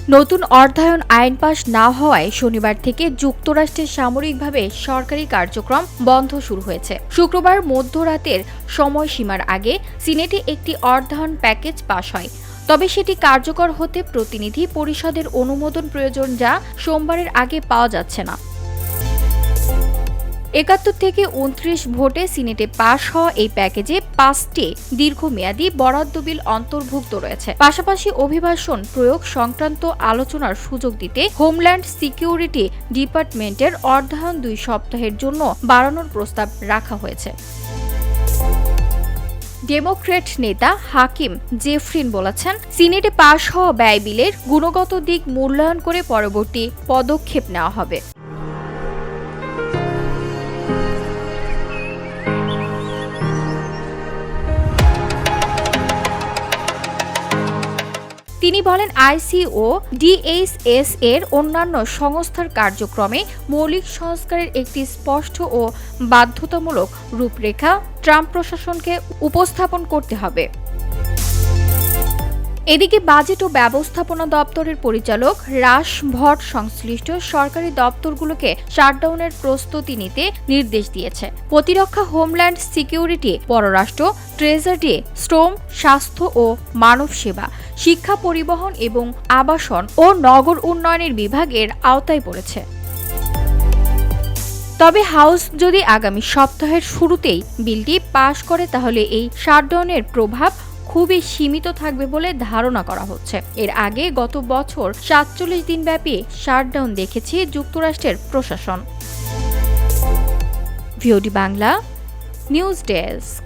নতুন অর্থায়ন আইন পাস না হওয়ায় শনিবার থেকে যুক্তরাষ্ট্রে সামরিকভাবে সরকারি কার্যক্রম বন্ধ শুরু হয়েছে। শুক্রবার মধ্যরাতের সময়সীমার আগে সিনেটে একটি অর্থায়ন প্যাকেজ পাস হয়, তবে সেটি কার্যকর হতে প্রতিনিধি পরিষদের অনুমোদন প্রয়োজন, যা সোমবারের আগে পাওয়া যাচ্ছে না। ৭১ থেকে ২৯ ভোটে সিনেটে পাশ হওয়া এই প্যাকেজে ৫টি দীর্ঘমেয়াদী বরাদ্দ বিল অন্তর্ভুক্ত রয়েছে। পাশাপাশি অভিবাসন প্রয়োগ সংক্রান্ত আলোচনার সুযোগ দিতে হোমল্যান্ড সিকিউরিটি ডিপার্টমেন্টের অর্থায়ন ২ সপ্তাহের জন্য বাড়ানোর প্রস্তাব রাখা হয়েছে। ডেমোক্র্যাট নেতা হাকিম জেফরিন বলেছেন, সিনেটে পাশ হওয়া ব্যয় বিলের গুণগত দিক মূল্যায়ন করে পরবর্তী পদক্ষেপ নেওয়া হবে। তিনি বলেন, আইসি ও ডিএইচএস এর অন্যান্য সংস্থার কার্যক্রমে মৌলিক সংস্কারের একটি স্পষ্ট ও বাধ্যতামূলক রূপরেখা ট্রাম্প প্রশাসনকে উপস্থাপন করতে হবে। এদিকে বাজেট ও ব্যবস্থাপনা দপ্তরের পরিচালক রাশ ভট সংশ্লিষ্ট সরকারি দপ্তরগুলোকে শাটডাউনের প্রস্তুতি নিতে নির্দেশ দিয়েছে। প্রতিরক্ষা, হোমল্যান্ড সিকিউরিটি, পররাষ্ট্র, ট্রেজারি, শ্রম, স্বাস্থ্য ও মানব সেবা, শিক্ষা, পরিবহন এবং আবাসন ও নগর উন্নয়নের বিভাগের আওতায় পড়েছে। তবে হাউস যদি আগামী সপ্তাহের শুরুতেই বিলটি পাশ করে, তাহলে এই শাটডাউনের প্রভাব খুবই সীমিত থাকবে বলে ধারণা করা হচ্ছে। এর আগে গত বছর ৪৭ দিনব্যাপী শাটডাউন দেখেছে যুক্তরাষ্ট্রের প্রশাসন। VOD Bangla news desk.